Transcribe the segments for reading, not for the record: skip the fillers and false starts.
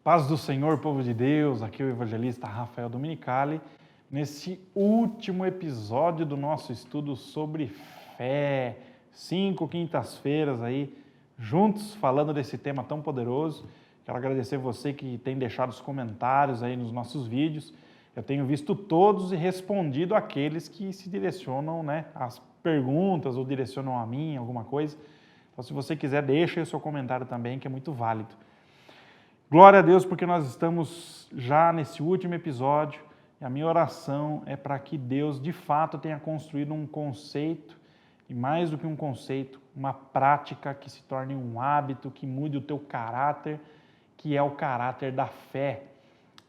Paz do Senhor, povo de Deus, aqui é o evangelista Rafael Dominicali, nesse último episódio do nosso estudo sobre fé, 5 quintas-feiras aí, juntos falando desse tema tão poderoso. Quero agradecer você que tem deixado os comentários aí nos nossos vídeos. Eu tenho visto todos e respondido aqueles que se direcionam, as perguntas ou direcionam a mim, alguma coisa. Então, se você quiser, deixa aí o seu comentário também, que é muito válido. Glória a Deus, porque nós estamos já nesse último episódio e a minha oração é para que Deus, de fato, tenha construído um conceito, e mais do que um conceito, uma prática que se torne um hábito, que mude o teu caráter, que é o caráter da fé.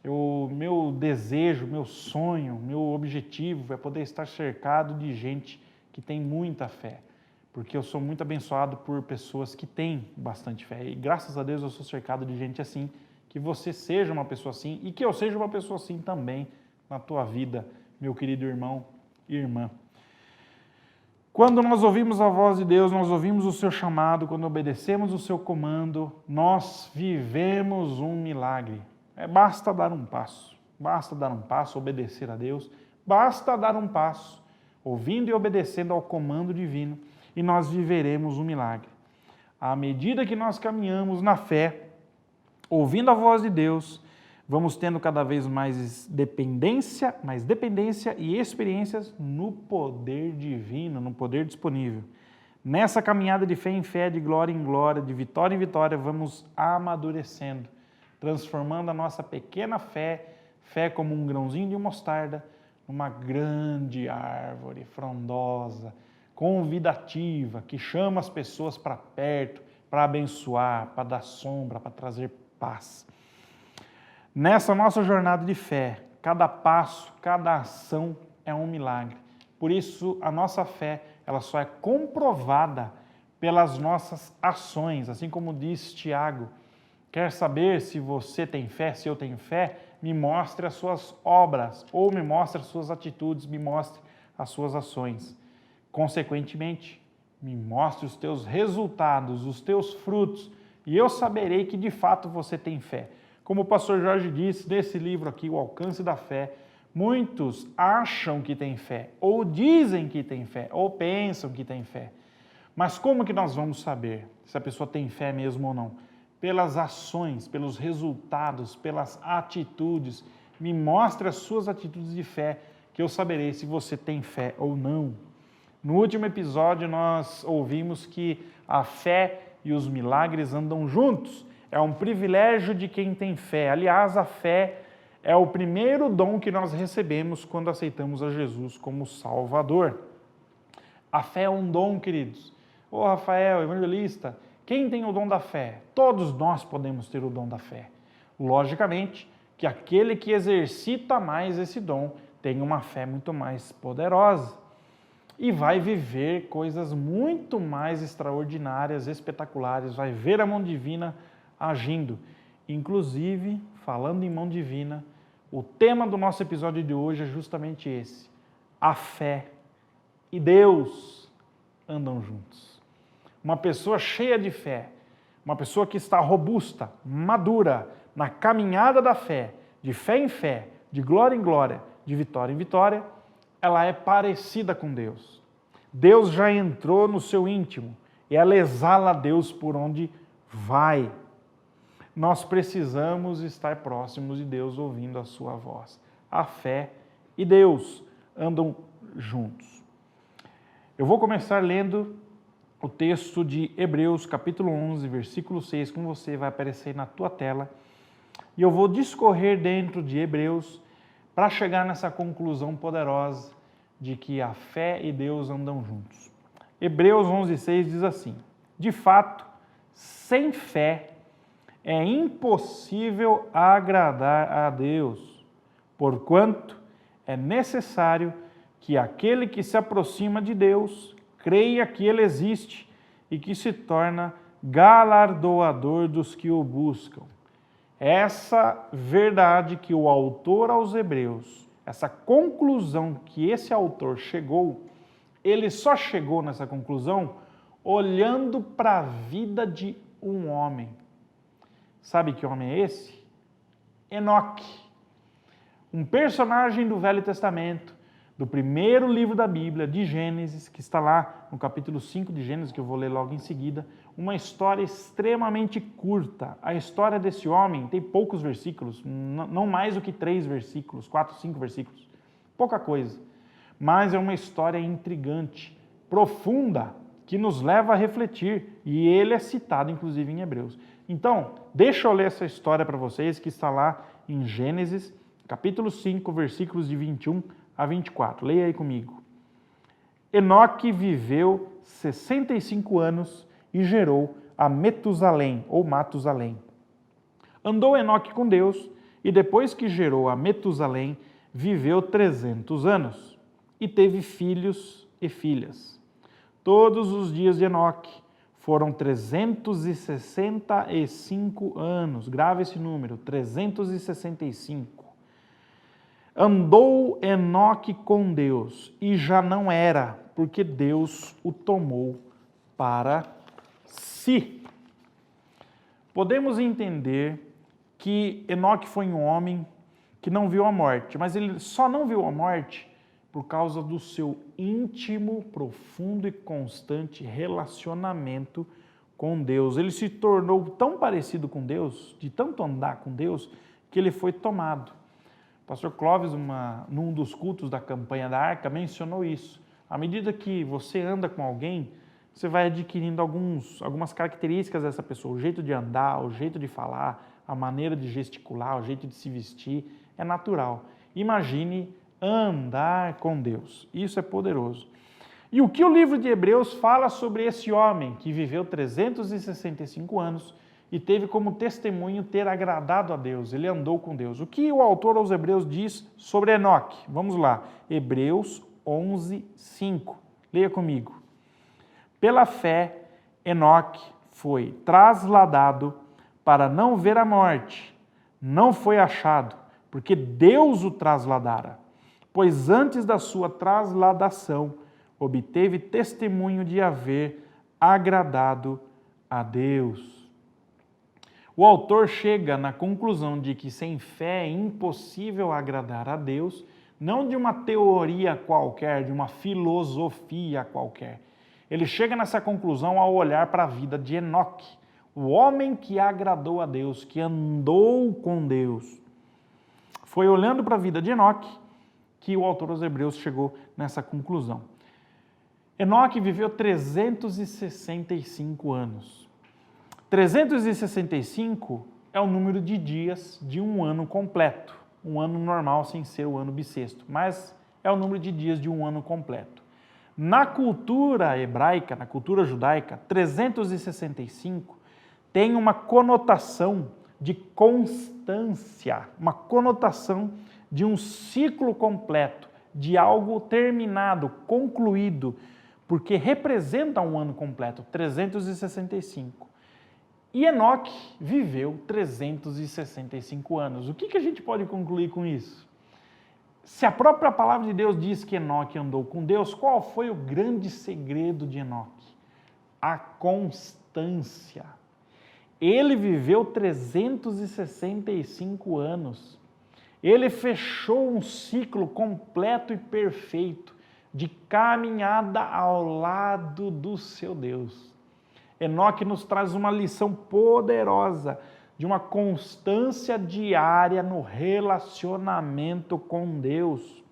Meu desejo, meu sonho, meu objetivo é poder estar cercado de gente que tem muita fé, porque eu sou muito abençoado por pessoas que têm bastante fé. E graças a Deus eu sou cercado de gente assim, que você seja uma pessoa assim e que eu seja uma pessoa assim também na tua vida, meu querido irmão e irmã. Quando nós ouvimos a voz de Deus, nós ouvimos o seu chamado, quando obedecemos o seu comando, nós vivemos um milagre. Basta dar um passo, obedecer a Deus, basta dar um passo, ouvindo e obedecendo ao comando divino, e nós viveremos um milagre. À medida que nós caminhamos na fé, ouvindo a voz de Deus, vamos tendo cada vez mais dependência e experiências no poder divino, no poder disponível. Nessa caminhada de fé em fé, de glória em glória, de vitória em vitória, vamos amadurecendo, transformando a nossa pequena fé como um grãozinho de mostarda, numa grande árvore frondosa, convidativa, que chama as pessoas para perto, para abençoar, para dar sombra, para trazer paz. Nessa nossa jornada de fé, cada passo, cada ação é um milagre. Por isso, a nossa fé, ela só é comprovada pelas nossas ações, assim como diz Tiago. Quer saber se você tem fé, se eu tenho fé? Me mostre as suas obras, ou me mostre as suas atitudes, me mostre as suas ações. Consequentemente, me mostre os teus resultados, os teus frutos, e eu saberei que de fato você tem fé. Como o pastor Jorge disse nesse livro aqui, O Alcance da Fé, muitos acham que têm fé, ou dizem que têm fé, ou pensam que têm fé. Mas como que nós vamos saber se a pessoa tem fé mesmo ou não? Pelas ações, pelos resultados, pelas atitudes. Me mostre as suas atitudes de fé, que eu saberei se você tem fé ou não. No último episódio, nós ouvimos que a fé e os milagres andam juntos. É um privilégio de quem tem fé. Aliás, a fé é o primeiro dom que nós recebemos quando aceitamos a Jesus como Salvador. A fé é um dom, queridos. Ô Rafael, evangelista, quem tem o dom da fé? Todos nós podemos ter o dom da fé. Logicamente que aquele que exercita mais esse dom tem uma fé muito mais poderosa e vai viver coisas muito mais extraordinárias, espetaculares, vai ver a mão divina agindo. Inclusive, falando em mão divina, o tema do nosso episódio de hoje é justamente esse: a fé e Deus andam juntos. Uma pessoa cheia de fé, uma pessoa que está robusta, madura, na caminhada da fé, de fé em fé, de glória em glória, de vitória em vitória, ela é parecida com Deus. Deus já entrou no seu íntimo e ela exala a Deus por onde vai. Nós precisamos estar próximos de Deus, ouvindo a sua voz. A fé e Deus andam juntos. Eu vou começar lendo o texto de Hebreus, capítulo 11, versículo 6, como você vai aparecer na tua tela. E eu vou discorrer dentro de Hebreus para chegar nessa conclusão poderosa de que a fé e Deus andam juntos. Hebreus 11:6 diz assim: de fato, sem fé é impossível agradar a Deus, porquanto é necessário que aquele que se aproxima de Deus creia que Ele existe e que se torna galardoador dos que o buscam. Essa verdade que o autor aos Hebreus, essa conclusão que esse autor chegou, ele só chegou nessa conclusão olhando para a vida de um homem. Sabe que homem é esse? Enoque, um personagem do Velho Testamento, do primeiro livro da Bíblia, de Gênesis, que está lá no capítulo 5 de Gênesis, que eu vou ler logo em seguida, uma história extremamente curta. A história desse homem tem poucos versículos, não mais do que 3 versículos, 4, 5 versículos, pouca coisa, mas é uma história intrigante, profunda, que nos leva a refletir, e ele é citado inclusive em Hebreus. Então, deixa eu ler essa história para vocês, que está lá em Gênesis, capítulo 5, versículos de 21 a 24. Leia aí comigo. Enoque viveu 65 anos e gerou a Metusalém, ou Matusalém. Andou Enoque com Deus, e depois que gerou a Metusalém, viveu 300 anos, e teve filhos e filhas. Todos os dias de Enoque foram 365 anos. Grave esse número, 365. Andou Enoque com Deus e já não era, porque Deus o tomou para si. Podemos entender que Enoque foi um homem que não viu a morte, mas ele só não viu a morte por causa do seu íntimo, profundo e constante relacionamento com Deus. Ele se tornou tão parecido com Deus, de tanto andar com Deus, que ele foi tomado. O pastor Clóvis, num dos cultos da campanha da Arca, mencionou isso. À medida que você anda com alguém, você vai adquirindo algumas características dessa pessoa. O jeito de andar, o jeito de falar, a maneira de gesticular, o jeito de se vestir, é natural. Imagine andar com Deus. Isso é poderoso. E o que o livro de Hebreus fala sobre esse homem que viveu 365 anos e teve como testemunho ter agradado a Deus, ele andou com Deus. O que o autor aos Hebreus diz sobre Enoque? Vamos lá, Hebreus 11, 5. Leia comigo. Pela fé, Enoque foi trasladado para não ver a morte, não foi achado, porque Deus o trasladara. Pois antes da sua trasladação, obteve testemunho de haver agradado a Deus. O autor chega na conclusão de que sem fé é impossível agradar a Deus, não de uma teoria qualquer, de uma filosofia qualquer. Ele chega nessa conclusão ao olhar para a vida de Enoque, o homem que agradou a Deus, que andou com Deus. Foi olhando para a vida de Enoque que o autor aos Hebreus chegou nessa conclusão. Enoque viveu 365 anos. 365 é o número de dias de um ano completo, um ano normal sem ser o ano bissexto, mas é o número de dias de um ano completo. Na cultura hebraica, na cultura judaica, 365 tem uma conotação de constância, uma conotação de um ciclo completo, de algo terminado, concluído, porque representa um ano completo, 365. E Enoque viveu 365 anos. O que a gente pode concluir com isso? Se a própria palavra de Deus diz que Enoque andou com Deus, qual foi o grande segredo de Enoque? A constância. Ele viveu 365 anos. Ele fechou um ciclo completo e perfeito de caminhada ao lado do seu Deus. Enoque nos traz uma lição poderosa de uma constância diária no relacionamento com Deus.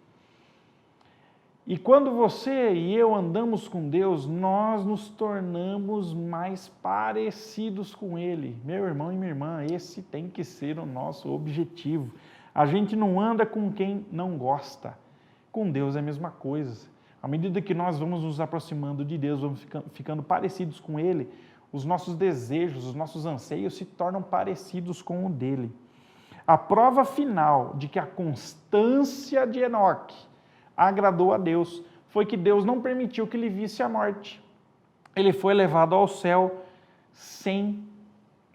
E quando você e eu andamos com Deus, nós nos tornamos mais parecidos com Ele. Meu irmão e minha irmã, esse tem que ser o nosso objetivo. A gente não anda com quem não gosta. Com Deus é a mesma coisa. À medida que nós vamos nos aproximando de Deus, vamos ficando parecidos com Ele, os nossos desejos, os nossos anseios se tornam parecidos com o dele. A prova final de que a constância de Enoque agradou a Deus foi que Deus não permitiu que ele visse a morte. Ele foi levado ao céu sem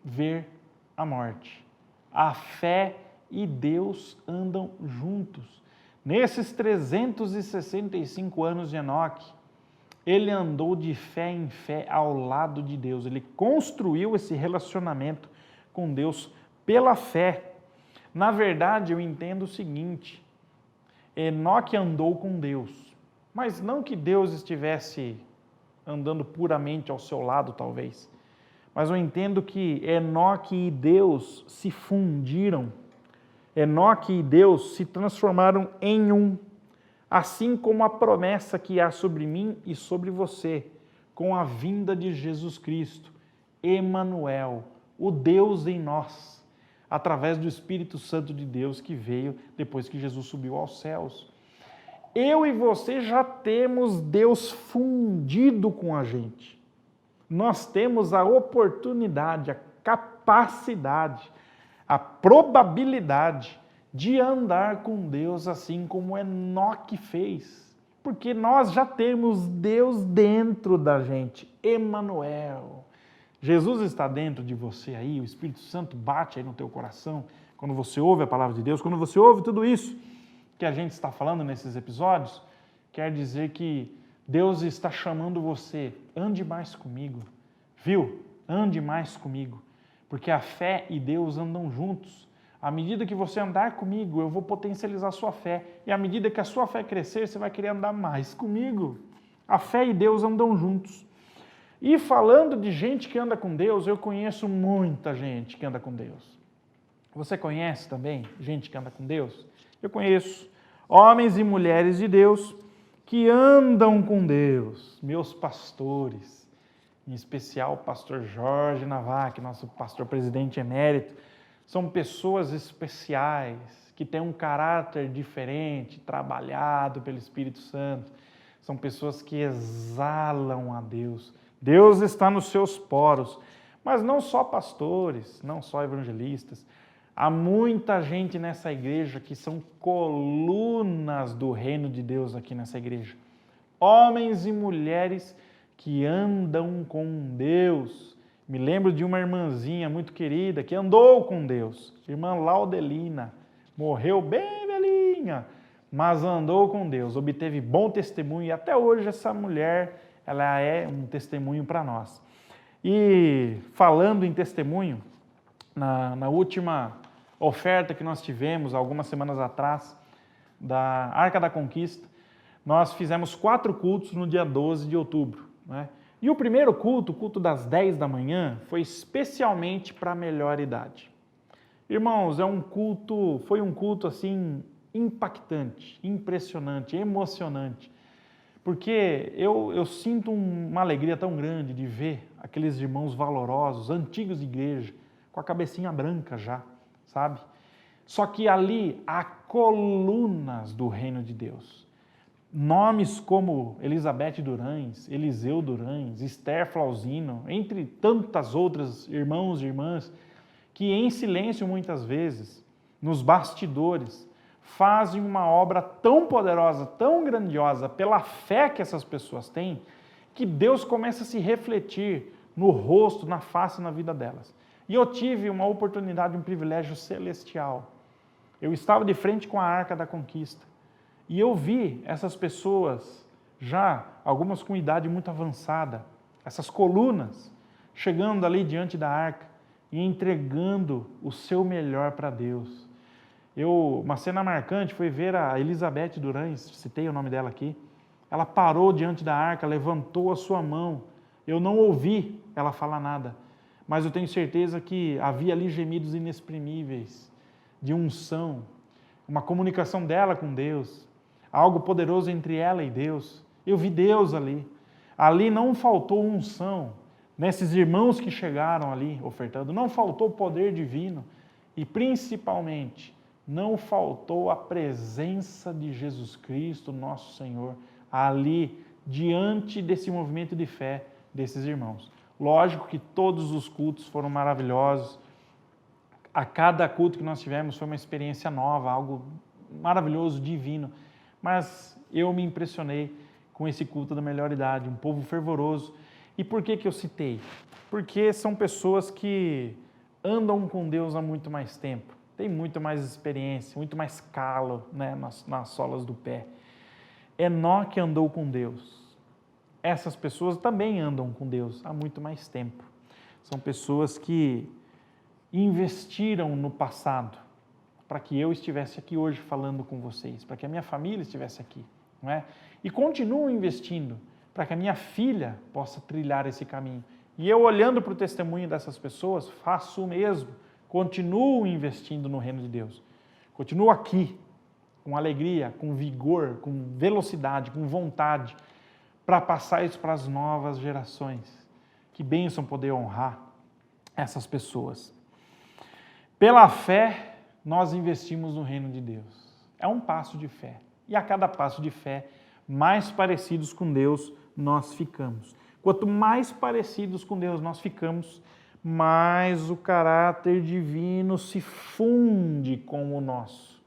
ver a morte. A fé e Deus andam juntos. Nesses 365 anos de Enoque, ele andou de fé em fé ao lado de Deus. Ele construiu esse relacionamento com Deus pela fé. Na verdade, eu entendo o seguinte: Enoque andou com Deus, mas não que Deus estivesse andando puramente ao seu lado, talvez. Mas eu entendo que Enoque e Deus se fundiram. Enoque e Deus se transformaram em um, assim como a promessa que há sobre mim e sobre você, com a vinda de Jesus Cristo, Emanuel, o Deus em nós, através do Espírito Santo de Deus que veio depois que Jesus subiu aos céus. Eu e você já temos Deus fundido com a gente. Nós temos a oportunidade, a capacidade, a probabilidade de andar com Deus assim como Enoque fez. Porque nós já temos Deus dentro da gente, Emanuel. Jesus está dentro de você aí, o Espírito Santo bate aí no teu coração, quando você ouve a palavra de Deus, quando você ouve tudo isso que a gente está falando nesses episódios, quer dizer que Deus está chamando você, ande mais comigo, viu? Ande mais comigo, porque a fé e Deus andam juntos. À medida que você andar comigo, eu vou potencializar a sua fé, e à medida que a sua fé crescer, você vai querer andar mais comigo. A fé e Deus andam juntos. E falando de gente que anda com Deus, eu conheço muita gente que anda com Deus. Você conhece também gente que anda com Deus? Eu conheço homens e mulheres de Deus que andam com Deus, meus pastores, em especial o pastor Jorge Navac, nosso pastor presidente emérito, são pessoas especiais, que têm um caráter diferente, trabalhado pelo Espírito Santo, são pessoas que exalam a Deus. Deus está nos seus poros, mas não só pastores, não só evangelistas, há muita gente nessa igreja que são colunas do reino de Deus aqui nessa igreja. Homens e mulheres que andam com Deus. Me lembro de uma irmãzinha muito querida que andou com Deus, irmã Laudelina, morreu bem velhinha, mas andou com Deus, obteve bom testemunho e até hoje essa mulher, ela é um testemunho para nós. E falando em testemunho, na última oferta que nós tivemos algumas semanas atrás, da Arca da Conquista, nós fizemos 4 cultos no dia 12 de outubro, né? E o primeiro culto, o culto das 10 da manhã, foi especialmente para a melhor idade. Irmãos, foi um culto assim impactante, impressionante, emocionante, porque eu sinto uma alegria tão grande de ver aqueles irmãos valorosos, antigos de igreja, com a cabecinha branca já, sabe? Só que ali há colunas do reino de Deus. Nomes como Elizabeth Durães, Eliseu Durães, Esther Flauzino, entre tantas outras irmãos e irmãs, que em silêncio muitas vezes, nos bastidores, fazem uma obra tão poderosa, tão grandiosa, pela fé que essas pessoas têm, que Deus começa a se refletir no rosto, na face, na vida delas. E eu tive uma oportunidade, um privilégio celestial. Eu estava de frente com a Arca da Conquista e eu vi essas pessoas, já algumas com idade muito avançada, essas colunas, chegando ali diante da Arca e entregando o seu melhor para Deus. Uma cena marcante foi ver a Elizabeth Durães, citei o nome dela aqui, ela parou diante da Arca, levantou a sua mão, eu não ouvi ela falar nada, mas eu tenho certeza que havia ali gemidos inexprimíveis, de unção, uma comunicação dela com Deus, algo poderoso entre ela e Deus. Eu vi Deus ali. Ali não faltou unção, nesses irmãos que chegaram ali ofertando, não faltou poder divino e principalmente não faltou a presença de Jesus Cristo, nosso Senhor, ali diante desse movimento de fé desses irmãos. Lógico que todos os cultos foram maravilhosos, a cada culto que nós tivemos foi uma experiência nova, algo maravilhoso, divino, mas eu me impressionei com esse culto da melhor idade, um povo fervoroso. E por que eu citei? Porque são pessoas que andam com Deus há muito mais tempo, têm muito mais experiência, muito mais calo, né, nas solas do pé. Enoque andou com Deus. Essas pessoas também andam com Deus há muito mais tempo. São pessoas que investiram no passado, para que eu estivesse aqui hoje falando com vocês, para que a minha família estivesse aqui, não é? E continuo investindo para que a minha filha possa trilhar esse caminho. E eu, olhando para o testemunho dessas pessoas, faço o mesmo, continuo investindo no reino de Deus. Continuo aqui, com alegria, com vigor, com velocidade, com vontade, para passar isso para as novas gerações. Que bênção poder honrar essas pessoas. Pela fé, nós investimos no reino de Deus. É um passo de fé. E a cada passo de fé, mais parecidos com Deus nós ficamos. Quanto mais parecidos com Deus nós ficamos, mais o caráter divino se funde com o nosso.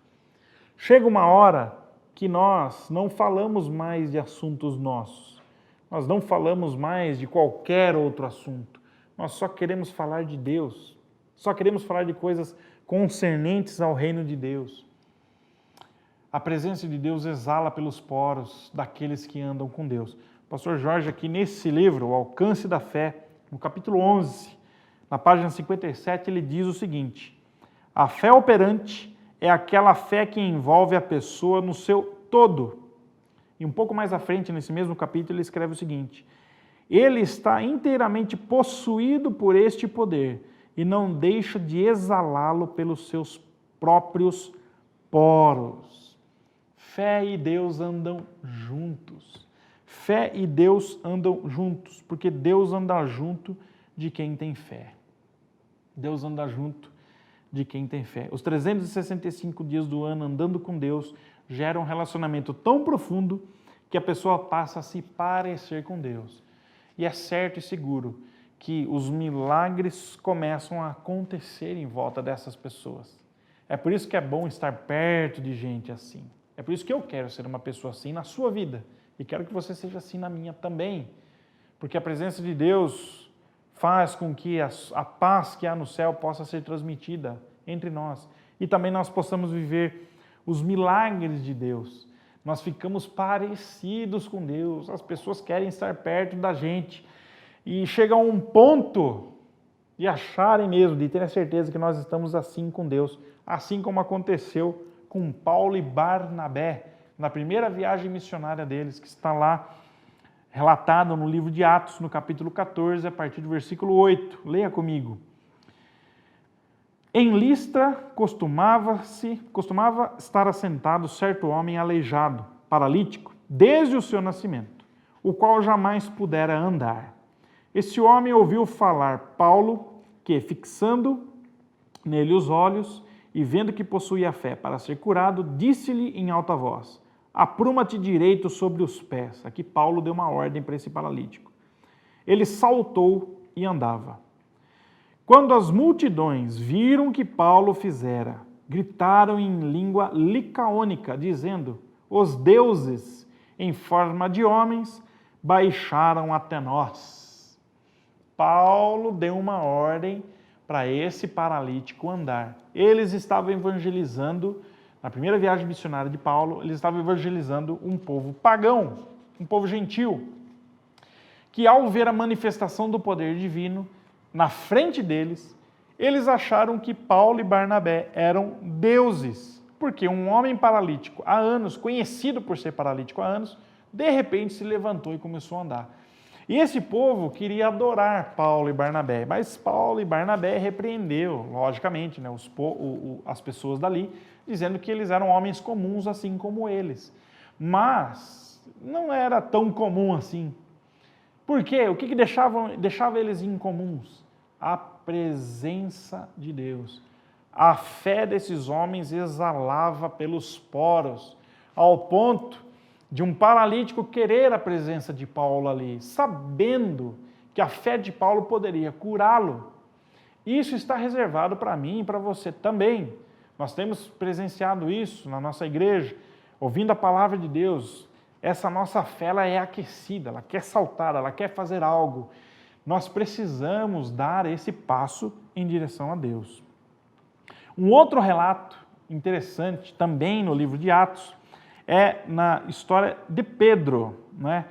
Chega uma hora que nós não falamos mais de assuntos nossos. Nós não falamos mais de qualquer outro assunto. Nós só queremos falar de Deus. Só queremos falar de coisas concernentes ao reino de Deus. A presença de Deus exala pelos poros daqueles que andam com Deus. O pastor Jorge, aqui nesse livro, O Alcance da Fé, no capítulo 11, na página 57, ele diz o seguinte: a fé operante é aquela fé que envolve a pessoa no seu todo. E um pouco mais à frente, nesse mesmo capítulo, ele escreve o seguinte: ele está inteiramente possuído por este poder e não deixa de exalá-lo pelos seus próprios poros. Fé e Deus andam juntos. Fé e Deus andam juntos, porque Deus anda junto de quem tem fé. Deus anda junto de quem tem fé. Os 365 dias do ano andando com Deus geram um relacionamento tão profundo que a pessoa passa a se parecer com Deus. E é certo e seguro que os milagres começam a acontecer em volta dessas pessoas. É por isso que é bom estar perto de gente assim. É por isso que eu quero ser uma pessoa assim na sua vida. E quero que você seja assim na minha também. Porque a presença de Deus faz com que a paz que há no céu possa ser transmitida entre nós. E também nós possamos viver os milagres de Deus. Nós ficamos parecidos com Deus. As pessoas querem estar perto da gente. E chega a um ponto de acharem mesmo, de terem a certeza que nós estamos assim com Deus. Assim como aconteceu com Paulo e Barnabé, na primeira viagem missionária deles, que está lá relatado no livro de Atos, no capítulo 14, a partir do versículo 8. Leia comigo. Em Listra costumava estar assentado certo homem aleijado, paralítico, desde o seu nascimento, o qual jamais pudera andar. Esse homem ouviu falar Paulo, que, fixando nele os olhos e vendo que possuía fé para ser curado, disse-lhe em alta voz: apruma-te direito sobre os pés. Aqui Paulo deu uma ordem para esse paralítico. Ele saltou e andava. Quando as multidões viram que Paulo fizera, gritaram em língua licaônica, dizendo: os deuses, em forma de homens, baixaram até nós. Paulo deu uma ordem para esse paralítico andar. Eles estavam evangelizando, na primeira viagem missionária de Paulo, eles estavam evangelizando um povo pagão, um povo gentil, que ao ver a manifestação do poder divino na frente deles, eles acharam que Paulo e Barnabé eram deuses, porque um homem paralítico há anos, conhecido por ser paralítico há anos, de repente se levantou e começou a andar. E esse povo queria adorar Paulo e Barnabé, mas Paulo e Barnabé repreendeu, logicamente, né, as pessoas dali, dizendo que eles eram homens comuns assim como eles. Mas não era tão comum assim. Por quê? O que deixava eles incomuns? A presença de Deus. A fé desses homens exalava pelos poros, ao ponto de um paralítico querer a presença de Paulo ali, sabendo que a fé de Paulo poderia curá-lo. Isso está reservado para mim e para você também. Nós temos presenciado isso na nossa igreja, ouvindo a palavra de Deus. Essa nossa fé ela é aquecida, ela quer saltar, ela quer fazer algo. Nós precisamos dar esse passo em direção a Deus. Um outro relato interessante, também no livro de Atos, é na história de Pedro, né?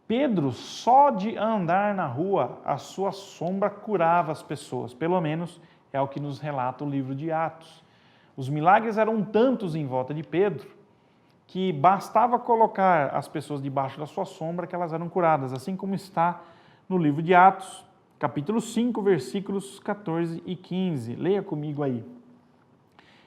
Pedro, só de andar na rua, a sua sombra curava as pessoas, pelo menos é o que nos relata o livro de Atos. Os milagres eram tantos em volta de Pedro que bastava colocar as pessoas debaixo da sua sombra que elas eram curadas, assim como está no livro de Atos, capítulo 5, versículos 14 e 15. Leia comigo aí.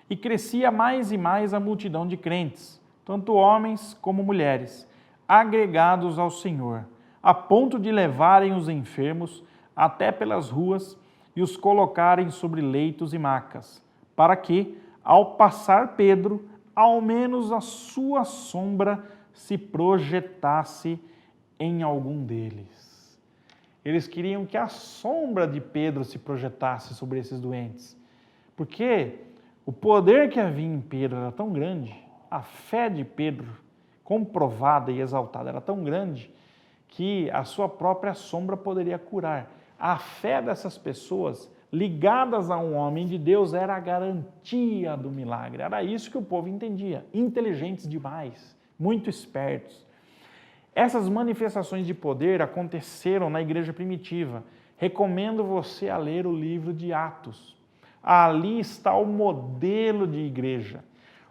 E crescia mais e mais a multidão de crentes, tanto homens como mulheres, agregados ao Senhor, a ponto de levarem os enfermos até pelas ruas e os colocarem sobre leitos e macas, para que, ao passar Pedro, ao menos a sua sombra se projetasse em algum deles. Eles queriam que a sombra de Pedro se projetasse sobre esses doentes, porque o poder que havia em Pedro era tão grande, a fé de Pedro, comprovada e exaltada, era tão grande, que a sua própria sombra poderia curar. A fé dessas pessoas ligadas a um homem de Deus era a garantia do milagre. Era isso que o povo entendia. Inteligentes demais, muito espertos. Essas manifestações de poder aconteceram na igreja primitiva. Recomendo você a ler o livro de Atos. Ali está o modelo de igreja.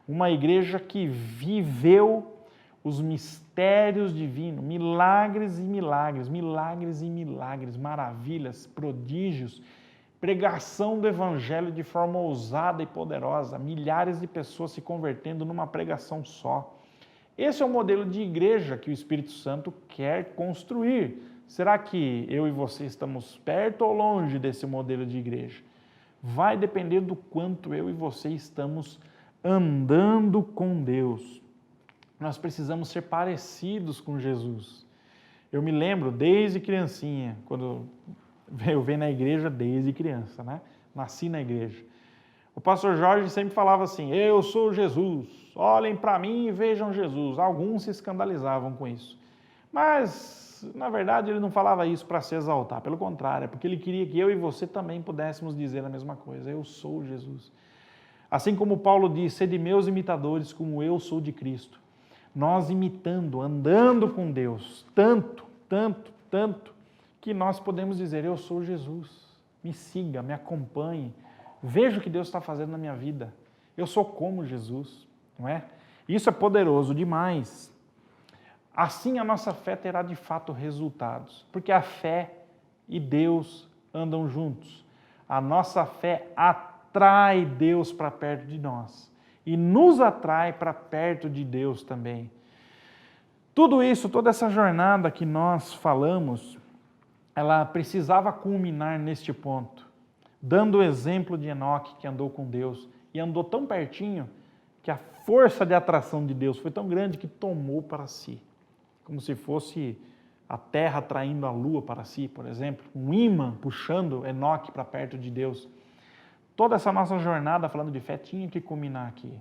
Uma igreja que viveu os mistérios divinos, milagres e milagres, milagres e milagres, maravilhas, prodígios, pregação do evangelho de forma ousada e poderosa, milhares de pessoas se convertendo numa pregação só. Esse é o modelo de igreja que o Espírito Santo quer construir. Será que eu e você estamos perto ou longe desse modelo de igreja? Vai depender do quanto eu e você estamos andando com Deus. Nós precisamos ser parecidos com Jesus. Eu me lembro desde criancinha, quando eu venho na igreja desde criança, né? Nasci na igreja. O pastor Jorge sempre falava assim, eu sou Jesus, olhem para mim e vejam Jesus. Alguns se escandalizavam com isso. Mas, na verdade, ele não falava isso para se exaltar, pelo contrário, é porque ele queria que eu e você também pudéssemos dizer a mesma coisa, eu sou Jesus. Assim como Paulo diz, sede meus imitadores como eu sou de Cristo. Nós imitando, andando com Deus, tanto, que nós podemos dizer, eu sou Jesus, me siga, me acompanhe, veja o que Deus está fazendo na minha vida, eu sou como Jesus, não é? Isso é poderoso demais. Assim a nossa fé terá de fato resultados, porque a fé e Deus andam juntos. A nossa fé atrai Deus para perto de nós e nos atrai para perto de Deus também. Tudo isso, toda essa jornada que nós falamos, ela precisava culminar neste ponto, dando o exemplo de Enoque que andou com Deus e andou tão pertinho que a força de atração de Deus foi tão grande que tomou para si, como se fosse a terra atraindo a lua para si, por exemplo, um ímã puxando Enoque para perto de Deus. Toda essa nossa jornada falando de fé tinha que culminar aqui.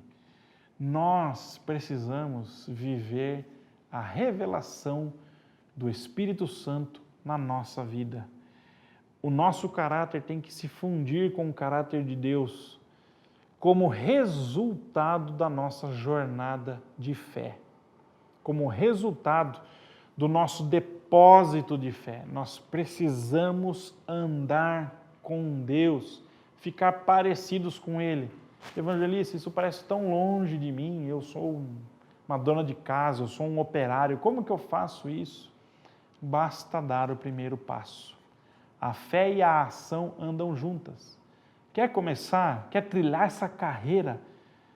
Nós precisamos viver a revelação do Espírito Santo na nossa vida. O nosso caráter tem que se fundir com o caráter de Deus como resultado da nossa jornada de fé, como resultado do nosso depósito de fé. Nós precisamos andar com Deus, ficar parecidos com Ele. Evangelista, isso parece tão longe de mim, eu sou uma dona de casa, eu sou um operário, como que eu faço isso? Basta dar o primeiro passo. A fé e a ação andam juntas. Quer começar, quer trilhar essa carreira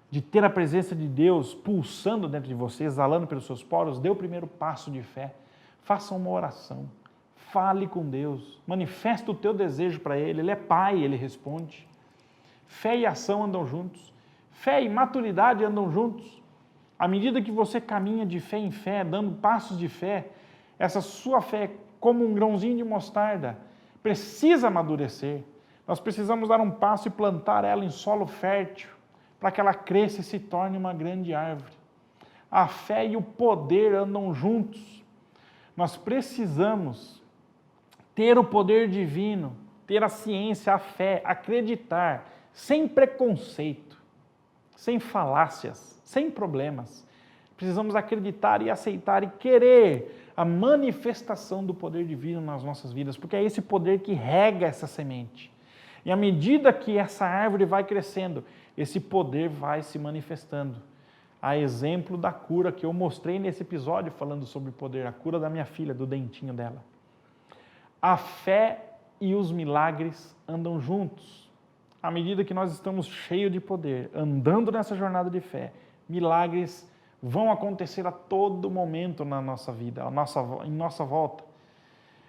de ter a presença de Deus pulsando dentro de você, exalando pelos seus poros? Dê o primeiro passo de fé. Faça uma oração. Fale com Deus. Manifesta o teu desejo para Ele. Ele é Pai, Ele responde. Fé e ação andam juntos. Fé e maturidade andam juntos. À medida que você caminha de fé em fé, dando passos de fé, essa sua fé, como um grãozinho de mostarda, precisa amadurecer. Nós precisamos dar um passo e plantar ela em solo fértil, para que ela cresça e se torne uma grande árvore. A fé e o poder andam juntos. Nós precisamos ter o poder divino, ter a ciência, a fé, acreditar, sem preconceito, sem falácias, sem problemas. Precisamos acreditar e aceitar e querer a manifestação do poder divino nas nossas vidas, porque é esse poder que rega essa semente. E à medida que essa árvore vai crescendo, esse poder vai se manifestando. A exemplo da cura que eu mostrei nesse episódio falando sobre poder, a cura da minha filha, do dentinho dela. A fé e os milagres andam juntos. À medida que nós estamos cheios de poder, andando nessa jornada de fé, milagres vão acontecer a todo momento na nossa vida, em nossa volta.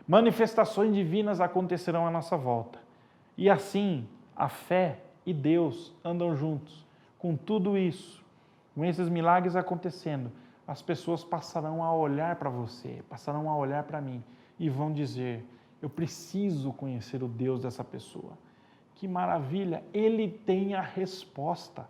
Manifestações divinas acontecerão à nossa volta. E assim, a fé e Deus andam juntos. Com tudo isso, com esses milagres acontecendo, as pessoas passarão a olhar para você, passarão a olhar para mim e vão dizer: eu preciso conhecer o Deus dessa pessoa. Que maravilha, Ele tem a resposta.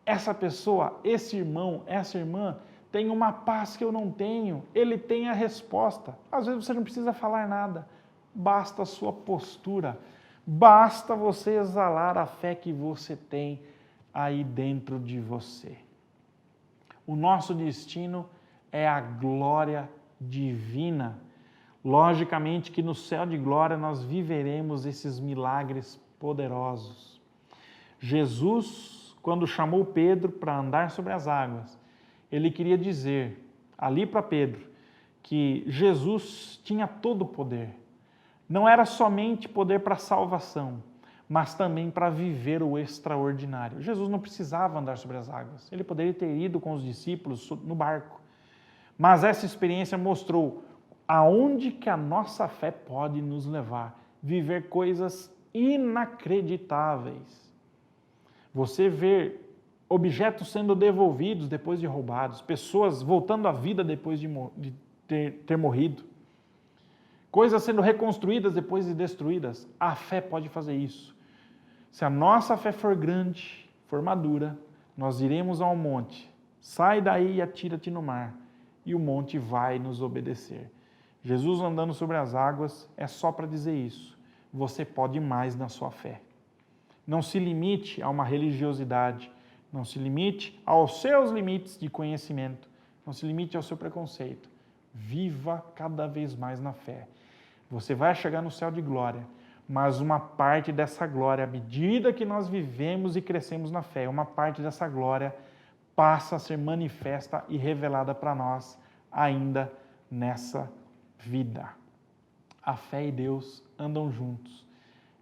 Essa pessoa, esse irmão, essa irmã tem uma paz que eu não tenho, Ele tem a resposta. Às vezes você não precisa falar nada, basta a sua postura, basta você exalar a fé que você tem aí dentro de você. O nosso destino é a glória divina. Logicamente que no céu de glória nós viveremos esses milagres poderosos. Jesus, quando chamou Pedro para andar sobre as águas, ele queria dizer ali para Pedro que Jesus tinha todo o poder. Não era somente poder para a salvação, mas também para viver o extraordinário. Jesus não precisava andar sobre as águas. Ele poderia ter ido com os discípulos no barco. Mas essa experiência mostrou aonde que a nossa fé pode nos levar. Viver coisas inacreditáveis. Você vê objetos sendo devolvidos depois de roubados, pessoas voltando à vida depois de ter morrido, coisas sendo reconstruídas depois de destruídas. A fé pode fazer isso. Se a nossa fé for grande, for madura, nós iremos ao monte, sai daí e atira-te no mar, e o monte vai nos obedecer. Jesus andando sobre as águas é só para dizer isso. Você pode mais na sua fé. Não se limite a uma religiosidade, não se limite aos seus limites de conhecimento, não se limite ao seu preconceito. Viva cada vez mais na fé. Você vai chegar no céu de glória, mas uma parte dessa glória, à medida que nós vivemos e crescemos na fé, uma parte dessa glória passa a ser manifesta e revelada para nós ainda nessa vida. A fé e Deus andam juntos.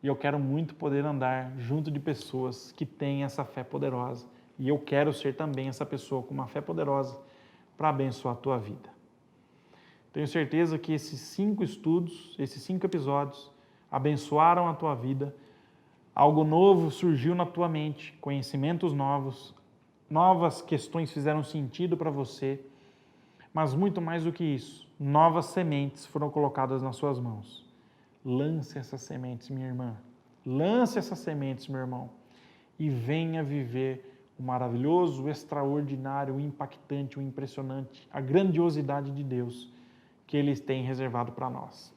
E eu quero muito poder andar junto de pessoas que têm essa fé poderosa. E eu quero ser também essa pessoa com uma fé poderosa para abençoar a tua vida. Tenho certeza que esses 5 estudos, esses 5 episódios, abençoaram a tua vida. Algo novo surgiu na tua mente, conhecimentos novos, novas questões fizeram sentido para você. Mas muito mais do que isso, novas sementes foram colocadas nas suas mãos. Lance essas sementes, minha irmã. Lance essas sementes, meu irmão. E venha viver o maravilhoso, o extraordinário, o impactante, o impressionante, a grandiosidade de Deus que Ele tem reservado para nós.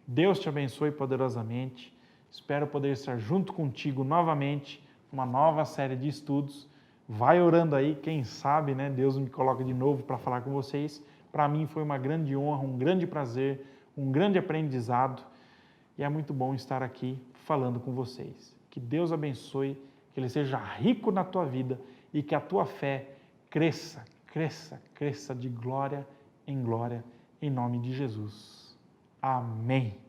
Deus te abençoe poderosamente. Espero poder estar junto contigo novamente, numa nova série de estudos. Vai orando aí, quem sabe, né? Deus me coloca de novo para falar com vocês. Para mim foi uma grande honra, um grande prazer, um grande aprendizado. E é muito bom estar aqui falando com vocês. Que Deus abençoe, que Ele seja rico na tua vida e que a tua fé cresça, cresça, cresça de glória em glória, em nome de Jesus. Amém.